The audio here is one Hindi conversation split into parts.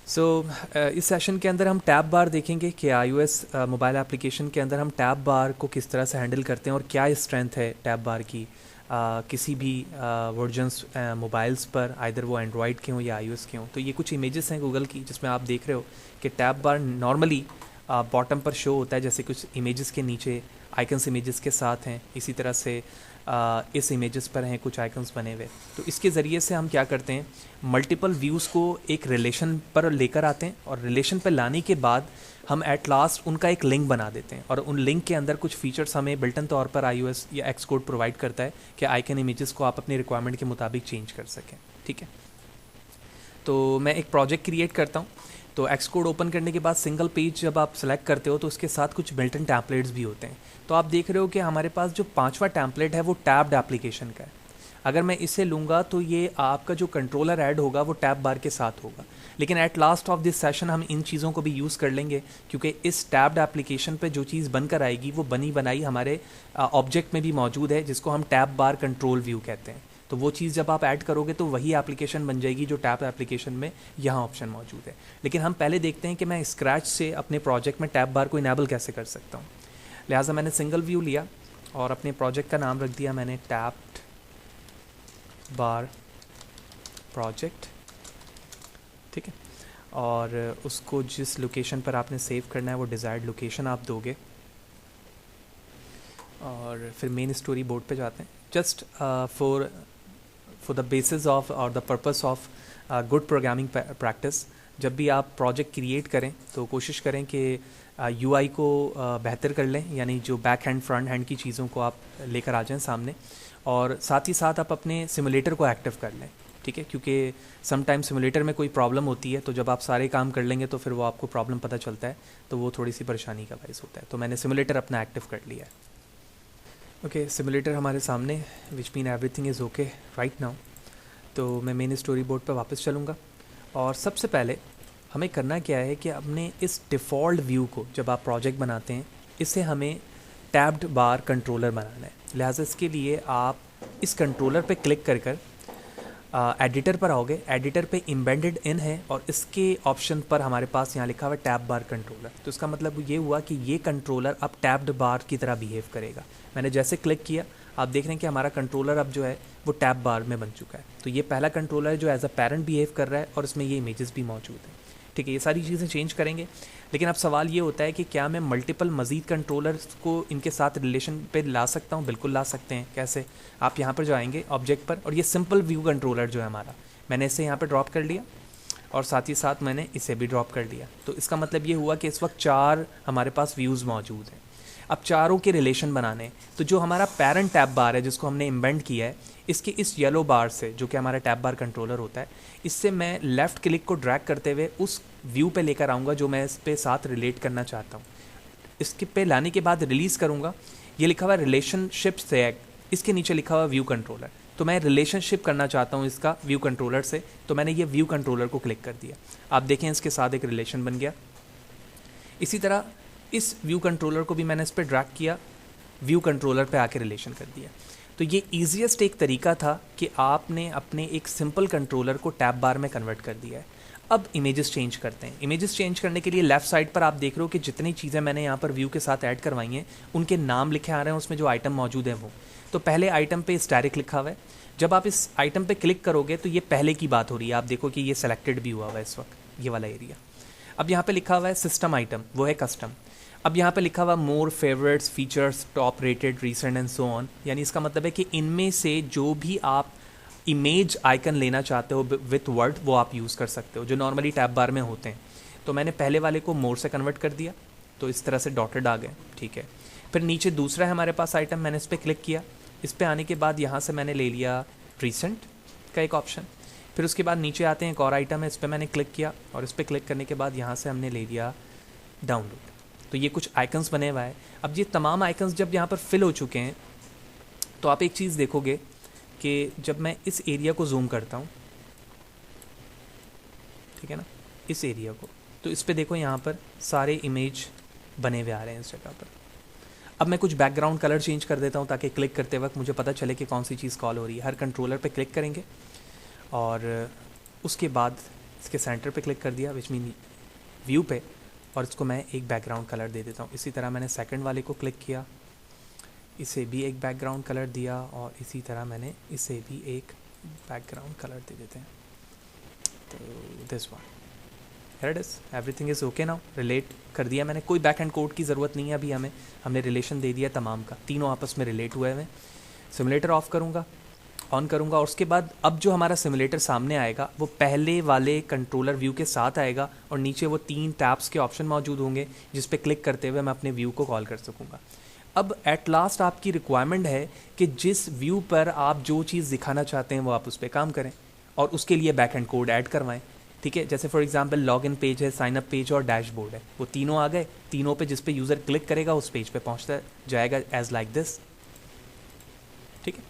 सो इस सेशन के अंदर हम टैब बार देखेंगे कि iOS मोबाइल एप्लीकेशन के अंदर हम टैब बार को किस तरह से हैंडल करते हैं और क्या स्ट्रेंथ है टैब बार की किसी भी वर्जन्स मोबाइल्स पर, आइदर वो एंड्रॉयड के हों या iOS के हों। तो ये कुछ इमेजेस हैं गूगल की जिसमें आप देख रहे हो कि टैब बार नॉर्मली बॉटम पर शो होता है, जैसे कुछ इमेजेस के नीचे आइकन्स इमेजेस के साथ हैं, इसी तरह से इस इमेजेस पर हैं कुछ आइकन्स बने हुए। तो इसके ज़रिए से हम क्या करते हैं, मल्टीपल व्यूज़ को एक रिलेशन पर लेकर आते हैं और रिलेशन पर लाने के बाद हम एट लास्ट उनका एक लिंक बना देते हैं और उन लिंक के अंदर कुछ फीचर्स हमें बिल्टन तौर पर iOS या Xcode प्रोवाइड करता है कि आइकन इमेजेस को आप अपनी रिक्वायरमेंट के मुताबिक चेंज कर सकें। ठीक है, तो मैं एक प्रोजेक्ट क्रिएट करता हूँ। तो Xcode ओपन करने के बाद सिंगल पेज जब आप सेलेक्ट करते हो तो उसके साथ कुछ बिल्टन टैम्पलेट्स भी होते हैं। तो आप देख रहे हो कि हमारे पास जो 5वां टैम्पलेट है वो टैब्ड एप्लीकेशन का है। अगर मैं इसे लूँगा तो ये आपका जो कंट्रोलर ऐड होगा वो टैब बार के साथ होगा, लेकिन at last of this session हम इन चीज़ों को भी यूज़ कर लेंगे क्योंकि इस टैब्ड एप्लीकेशन पे जो चीज़ बनकर आएगी वो बनी बनाई हमारे ऑब्जेक्ट में भी मौजूद है, जिसको हम टैब बार कंट्रोल व्यू कहते हैं। तो वो चीज़ जब आप ऐड करोगे तो वही एप्लीकेशन बन जाएगी जो टैब एप्लीकेशन में यहाँ ऑप्शन मौजूद है। लेकिन हम पहले देखते हैं कि मैं स्क्रैच से अपने प्रोजेक्ट में टैब बार को इनेबल कैसे कर सकता हूँ। लिहाजा मैंने सिंगल व्यू लिया और अपने प्रोजेक्ट का नाम रख दिया मैंने टैब्ड बार प्रोजेक्ट। ठीक है, और उसको जिस लोकेशन पर आपने सेव करना है वो डिज़ायर्ड लोकेशन आप दोगे और फिर मेन स्टोरी बोर्ड पे जाते हैं। Just for the basis of और the purpose of good programming practice, जब भी आप प्रोजेक्ट क्रिएट करें तो कोशिश करें कि UI को बेहतर कर लें, यानी जो बैक हैंड फ्रंट हैंड की चीज़ों को आप लेकर आ जाएं सामने, और साथ ही साथ आप अपने सिमुलेटर को एक्टिव कर लें। ठीक है, क्योंकि समटाइम सिमुलेटर में कोई प्रॉब्लम होती है तो जब आप सारे काम कर लेंगे तो फिर वो आपको प्रॉब्लम पता चलता है, तो वो थोड़ी सी परेशानी का बायस होता है। तो मैंने सिमुलेटर अपना एक्टिव कर लिया है। ओके, सिमुलेटर हमारे सामने, which mean everything is okay right now. तो मैं मेन स्टोरी बोर्ड पर वापस चलूँगा और सबसे पहले हमें करना क्या है कि अपने इस डिफ़ॉल्ट व्यू को, जब आप प्रोजेक्ट बनाते हैं, इसे हमें टैब्ड बार कंट्रोलर बनाना है। लिहाजा इसके लिए आप इस कंट्रोलर पे क्लिक कर कर एडिटर पर आओगे। एडिटर पे एम्बेडेड इन है और इसके ऑप्शन पर हमारे पास यहाँ लिखा हुआ है टैब बार कंट्रोलर। तो इसका मतलब ये हुआ कि ये कंट्रोलर अब टैब्ड बार की तरह बिहेव करेगा। मैंने जैसे क्लिक किया आप देख रहे हैं कि हमारा कंट्रोलर अब जो है वो टैब बार में बन चुका है। तो ये पहला कंट्रोलर है जो एज अ पैरेंट बिहेव कर रहा है और इसमें ये इमेजेस भी मौजूद हैं। ठीक है, ये सारी चीज़ें चेंज करेंगे, लेकिन अब सवाल ये होता है कि क्या मैं मल्टीपल मज़ीद कंट्रोलर्स को इनके साथ रिलेशन पे ला सकता हूँ? बिल्कुल ला सकते हैं। कैसे? आप यहाँ पर जाएंगे ऑब्जेक्ट पर और ये सिंपल व्यू कंट्रोलर जो है हमारा, मैंने इसे यहाँ पर ड्रॉप कर लिया और साथ ही साथ मैंने इसे भी ड्रॉप कर दिया। तो इसका मतलब ये हुआ कि इस वक्त 4 हमारे पास व्यूज़ मौजूद हैं। अब चारों के रिलेशन बनाने, तो जो हमारा पेरेंट टैब बार है जिसको हमने इम्बेंड किया है, इसके इस येलो बार से, जो कि हमारा टैब बार कंट्रोलर होता है, इससे मैं लेफ़्ट क्लिक को ड्रैग करते हुए उस व्यू पे लेकर आऊँगा जो मैं इस पे साथ रिलेट करना चाहता हूँ। इसके पे लाने के बाद रिलीज़ करूँगा, ये लिखा हुआ रिलेशनशिप से, इसके नीचे लिखा हुआ व्यू कंट्रोलर। तो मैं रिलेशनशिप करना चाहता हूँ इसका व्यू कंट्रोलर से, तो मैंने ये व्यू कंट्रोलर को क्लिक कर दिया। आप देखें इसके साथ एक रिलेशन बन गया। इसी तरह इस व्यू कंट्रोलर को भी मैंने इस पर ड्रैग किया, व्यू कंट्रोलर पे आके रिलेशन कर दिया। तो ये ईजीएस्ट एक तरीका था कि आपने अपने एक सिंपल कंट्रोलर को टैब बार में कन्वर्ट कर दिया है। अब इमेजेस चेंज करते हैं। इमेजेस चेंज करने के लिए लेफ़्ट साइड पर आप देख रहे हो कि जितनी चीज़ें मैंने यहाँ पर व्यू के साथ ऐड करवाई हैं उनके नाम लिखे आ रहे हैं, उसमें जो आइटम मौजूद हैं वो। तो पहले आइटम पे स्टैटिक लिखा हुआ है। जब आप इस आइटम पे क्लिक करोगे तो ये पहले की बात हो रही है। आप देखो कि ये सेलेक्टेड भी हुआ हुआ है इस वक्त, ये वाला एरिया। अब यहाँ पर लिखा हुआ है सिस्टम आइटम, वो है कस्टम। अब यहाँ पे लिखा हुआ more, favourites, features, top rated, recent and so on. यानी इसका मतलब है कि इनमें से जो भी आप इमेज आइकन लेना चाहते हो विथ वर्ड वो आप यूज़ कर सकते हो, जो नॉर्मली टैब बार में होते हैं। तो मैंने पहले वाले को मोर से कन्वर्ट कर दिया, तो इस तरह से डॉटेड आ गए। ठीक है, फिर नीचे दूसरा है हमारे पास आइटम, मैंने इस पर क्लिक किया। इस पर आने के बाद यहाँ से मैंने ले लिया रीसेंट का एक ऑप्शन। फिर उसके बाद नीचे आते हैं एक और आइटम है, इस पर मैंने क्लिक किया और इस पर क्लिक करने के बाद यहाँ से हमने ले लिया डाउनलोड। तो ये कुछ आइकन्स बने हुआ है। अब ये तमाम आइकन्स जब यहाँ पर फिल हो चुके हैं तो आप एक चीज़ देखोगे कि जब मैं इस एरिया को जूम करता हूँ, ठीक है ना, इस एरिया को, तो इस पे देखो यहाँ पर सारे इमेज बने हुए आ रहे हैं इस जगह पर। अब मैं कुछ बैकग्राउंड कलर चेंज कर देता हूँ ताकि क्लिक करते वक्त मुझे पता चले कि कौन सी चीज़ कॉल हो रही है। हर कंट्रोलर पे क्लिक करेंगे और उसके बाद इसके सेंटर पे क्लिक कर दिया, विच मीन व्यू पे, और इसको मैं एक बैकग्राउंड कलर दे देता हूँ। इसी तरह मैंने सेकंड वाले को क्लिक किया, इसे भी एक बैकग्राउंड कलर दिया, और इसी तरह मैंने इसे भी एक बैकग्राउंड कलर दे देते हैं। तो this one, here it is, everything is okay now. Relate कर दिया मैंने, कोई बैक एंड कोड की ज़रूरत नहीं है अभी हमें, हमने रिलेशन दे दिया तमाम का, तीनों आपस में रिलेट हुए हैं। सिमुलेटर ऑफ करूँगा, ऑन करूँगा, और उसके बाद अब जो हमारा सिमुलेटर सामने आएगा वो पहले वाले कंट्रोलर व्यू के साथ आएगा, और नीचे वो 3 टैब्स के ऑप्शन मौजूद होंगे जिस पे क्लिक करते हुए मैं अपने व्यू को कॉल कर सकूँगा। अब एट लास्ट आपकी रिक्वायरमेंट है कि जिस व्यू पर आप जो चीज़ दिखाना चाहते हैं वो आप उस पर काम करें, और उसके लिए बैक एंड कोड ऐड करवाएं। ठीक है, जैसे फॉर एग्जांपल लॉगिन पेज है, साइन अप पेज और डैशबोर्ड है, वो तीनों आ गए, तीनों पे जिस पे यूज़र क्लिक करेगा उस पेज पे पहुंचता जाएगा एज लाइक दिस। ठीक है,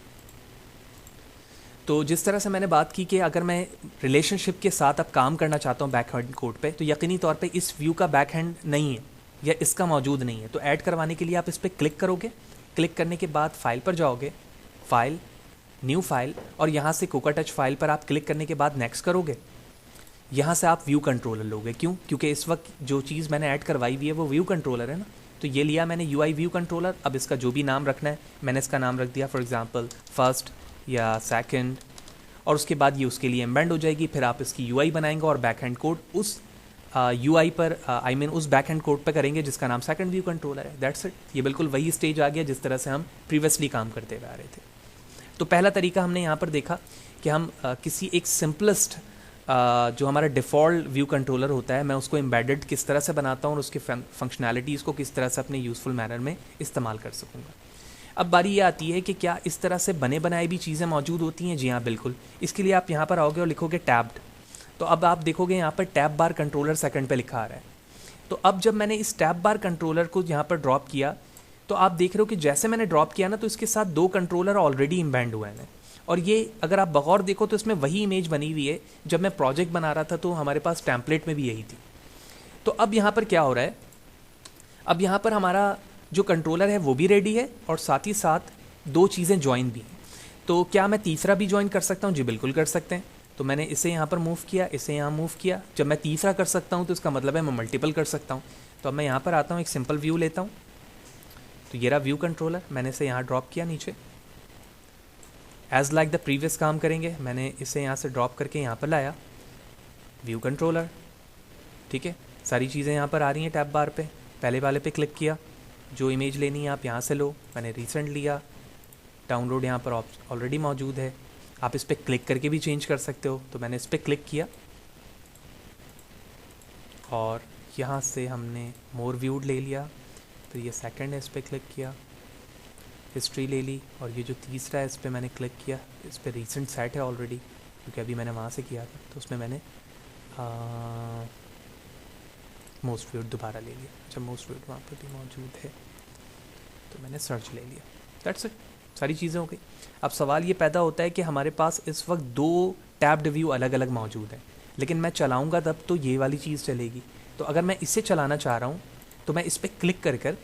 तो जिस तरह से मैंने बात की कि अगर मैं रिलेशनशिप के साथ अब काम करना चाहता हूँ बैक हैंड कोड पे, तो यकीनी तौर पे इस व्यू का बैक हैंड नहीं है या इसका मौजूद नहीं है, तो ऐड करवाने के लिए आप इस पर क्लिक करोगे, क्लिक करने के बाद फाइल पर जाओगे, फाइल, न्यू फाइल, और यहाँ से कोका टच फाइल पर आप क्लिक करने के बाद नेक्स्ट करोगे। यहाँ से आप व्यू कंट्रोलर लोगे, क्यों? क्योंकि इस वक्त जो चीज़ मैंने ऐड करवाई हुई है वो व्यू कंट्रोलर है ना, तो ये लिया मैंने UI व्यू कंट्रोलर। अब इसका जो भी नाम रखना है मैंने इसका नाम रख दिया फॉर एग्जांपल फर्स्ट या सेकंड, और उसके बाद ये उसके लिए एम्बेड हो जाएगी। फिर आप इसकी UI बनाएंगे और बैक हैंड कोड उस UI पर आई मीन उस बैक हैंड कोड पर करेंगे जिसका नाम सेकंड व्यू कंट्रोलर है। दैट्स इट, ये बिल्कुल वही स्टेज आ गया जिस तरह से हम प्रीवियसली काम करते हुए आ रहे थे। तो पहला तरीका हमने यहाँ पर देखा कि हम किसी एक सिंपलेस्ट जो हमारा डिफ़ॉल्ट व्यू कंट्रोलर होता है मैं उसको एम्बेडेड किस तरह से बनाता हूँ और उसके फंक्शनैलिटीज़ को किस तरह से अपने यूज़फुल मैनर में इस्तेमाल कर सकूँगा। अब बारी ये आती है कि क्या इस तरह से बने बनाए भी चीज़ें मौजूद होती हैं? जी हाँ, बिल्कुल। इसके लिए आप यहाँ पर आओगे और लिखोगे टैब्ड, तो अब आप देखोगे यहाँ पर टैब बार कंट्रोलर सेकंड पे लिखा आ रहा है। तो अब जब मैंने इस टैब बार कंट्रोलर को यहाँ पर ड्रॉप किया तो आप देख रहे हो कि जैसे मैंने ड्रॉप किया ना तो इसके साथ 2 कंट्रोलर ऑलरेडी इम्बैंड हुए हैं, और ये अगर आप बगौर देखो तो इसमें वही इमेज बनी हुई है जब मैं प्रोजेक्ट बना रहा था तो हमारे पास टेम्पलेट में भी यही थी। तो अब यहाँ पर क्या हो रहा है, अब यहाँ पर हमारा जो कंट्रोलर है वो भी रेडी है और साथ ही साथ 2 चीज़ें ज्वाइन भी हैं। तो क्या मैं तीसरा भी ज्वाइन कर सकता हूँ? जी बिल्कुल कर सकते हैं। तो मैंने इसे यहाँ पर मूव किया, इसे यहाँ मूव किया। जब मैं तीसरा कर सकता हूँ तो इसका मतलब है मैं मल्टीपल कर सकता हूँ। तो अब मैं यहाँ पर आता हूँ, एक सिंपल व्यू लेता हूँ, तो ये रहा व्यू कंट्रोलर, मैंने इसे यहाँ ड्रॉप किया नीचे। एज लाइक द प्रीवियस काम करेंगे, मैंने इसे यहाँ से ड्रॉप करके यहाँ पर लाया, व्यू कंट्रोलर। ठीक है, सारी चीज़ें यहाँ पर आ रही हैं टैब बार पे। पहले वाले पे क्लिक किया, जो इमेज लेनी है आप यहाँ से लो, मैंने रिसेंट लिया, डाउनलोड यहाँ पर ऑलरेडी मौजूद है, आप इस पर क्लिक करके भी चेंज कर सकते हो। तो मैंने इस पर क्लिक किया और यहाँ से हमने मोर व्यूड ले लिया, फिर ये सेकंड है, इस पर क्लिक किया, हिस्ट्री ले ली, और ये जो तीसरा है इस पर मैंने क्लिक किया, इस पर रिसेंट सेट है ऑलरेडी क्योंकि अभी मैंने वहाँ से किया था, तो उसमें मैंने मोस्ट व्यूड दोबारा ले लिया। जब मोस्ट व्यूड वहाँ पर भी मौजूद है तो मैंने सर्च ले लिया। दैट्स इट, सारी चीज़ें हो गई। अब सवाल ये पैदा होता है कि हमारे पास इस वक्त 2 टैब्ड व्यू अलग अलग मौजूद हैं, लेकिन मैं चलाऊँगा तब तो ये वाली चीज़ चलेगी। तो अगर मैं इसे चलाना चाह रहा हूँ तो मैं इस पर क्लिक कर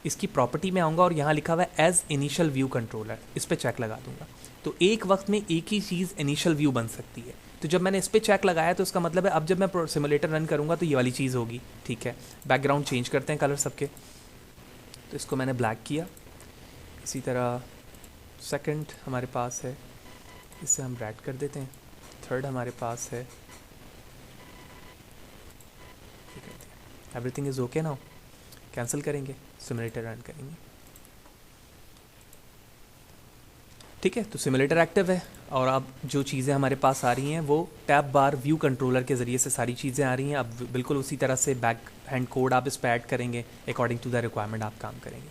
इसकी प्रॉपर्टी में आऊँगा और यहाँ लिखा हुआ है एज इनिशियल व्यू कंट्रोलर, इस पर चेक लगा दूंगा। तो एक वक्त में एक ही चीज़ इनिशियल व्यू बन सकती है। तो जब मैंने इस पर चेक लगाया तो इसका मतलब है अब जब मैं सिमुलेटर रन करूँगा तो ये वाली चीज़ होगी। ठीक है, बैकग्राउंड चेंज करते हैं कलर सबके, तो इसको मैंने ब्लैक किया। इसी तरह सेकंड हमारे पास है, इसे हम रेड कर देते हैं। थर्ड हमारे पास है, everything is okay now. Cancel करेंगे, सिमुलेटर रन करेंगे। ठीक है, तो सिमुलेटर एक्टिव है और अब जो चीज़ें हमारे पास आ रही हैं वो टैब बार व्यू कंट्रोलर के ज़रिए से सारी चीज़ें आ रही हैं। अब बिल्कुल उसी तरह से बैक हैंड कोड आप इस पर ऐड करेंगे, अकॉर्डिंग टू द रिक्वायरमेंट आप काम करेंगे।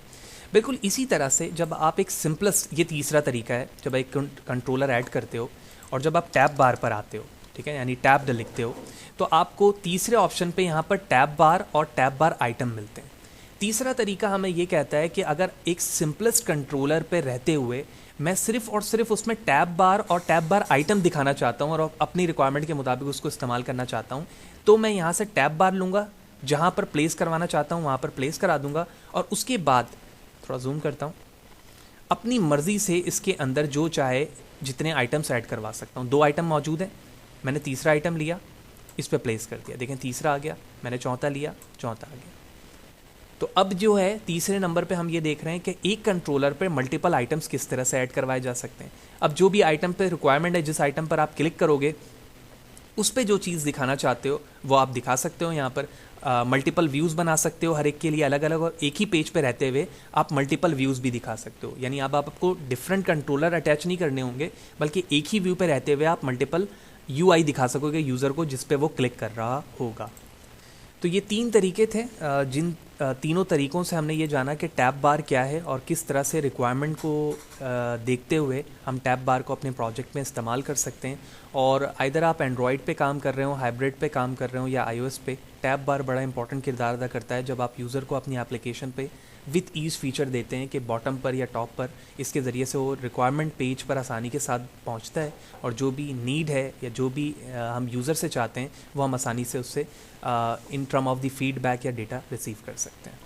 बिल्कुल इसी तरह से जब आप एक सिंपलेस्ट, ये तीसरा तरीका है, जब एक कंट्रोलर ऐड करते हो और जब आप टैब बार पर आते हो, ठीक है, यानी टैब्ड लिखते हो, तो आपको तीसरे ऑप्शन पे यहाँ पर टैब बार और टैब बार आइटम मिलते हैं। तीसरा तरीका हमें ये कहता है कि अगर एक सिंपलेस्ट कंट्रोलर पे रहते हुए मैं सिर्फ और सिर्फ उसमें टैब बार और टैब बार आइटम दिखाना चाहता हूँ और अपनी रिक्वायरमेंट के मुताबिक उसको इस्तेमाल करना चाहता हूँ, तो मैं यहाँ से टैब बार लूँगा, जहाँ पर प्लेस करवाना चाहता हूँ वहाँ पर प्लेस करा दूँगा, और उसके बाद थोड़ा जूम करता हूँ, अपनी मर्ज़ी से इसके अंदर जो चाहे जितने आइटम्स ऐड करवा सकता हूँ। 2 आइटम मौजूद हैं, मैंने तीसरा आइटम लिया, इस पर प्लेस कर दिया। देखें तीसरा आ गया, मैंने चौथा लिया, चौथा आ गया। तो अब जो है तीसरे नंबर पे हम ये देख रहे हैं कि एक कंट्रोलर पे मल्टीपल आइटम्स किस तरह से ऐड करवाए जा सकते हैं। अब जो भी आइटम पे रिक्वायरमेंट है, जिस आइटम पर आप क्लिक करोगे उस पे जो चीज़ दिखाना चाहते हो वो आप दिखा सकते हो। यहाँ पर मल्टीपल व्यूज़ बना सकते हो हर एक के लिए अलग अलग, और एक ही पेज पे रहते हुए आप मल्टीपल व्यूज़ भी दिखा सकते हो। यानी अब आपको डिफरेंट कंट्रोलर अटैच नहीं करने होंगे, बल्कि एक ही व्यू पे रहते हुए आप मल्टीपल यूआई दिखा सकोगे यूज़र को जिस पे वो क्लिक कर रहा होगा। तो ये तीन तरीके थे, जिन तीनों तरीक़ों से हमने ये जाना कि टैब बार क्या है और किस तरह से रिक्वायरमेंट को देखते हुए हम टैब बार को अपने प्रोजेक्ट में इस्तेमाल कर सकते हैं। और आइदर आप एंड्रॉयड पे काम कर रहे हो, हाइब्रिड पे काम कर रहे हो, या iOS पे, टैब बार बड़ा इंपॉर्टेंट किरदार अदा करता है जब आप यूज़र को अपनी एप्लीकेशन पे विथ ईज़ फीचर देते हैं कि बॉटम पर या टॉप पर, इसके ज़रिए से वो रिक्वायरमेंट पेज पर आसानी के साथ पहुंचता है, और जो भी नीड है या जो भी हम यूज़र से चाहते हैं वो हम आसानी से उससे in term of the feedback या डेटा रिसीव कर सकते हैं।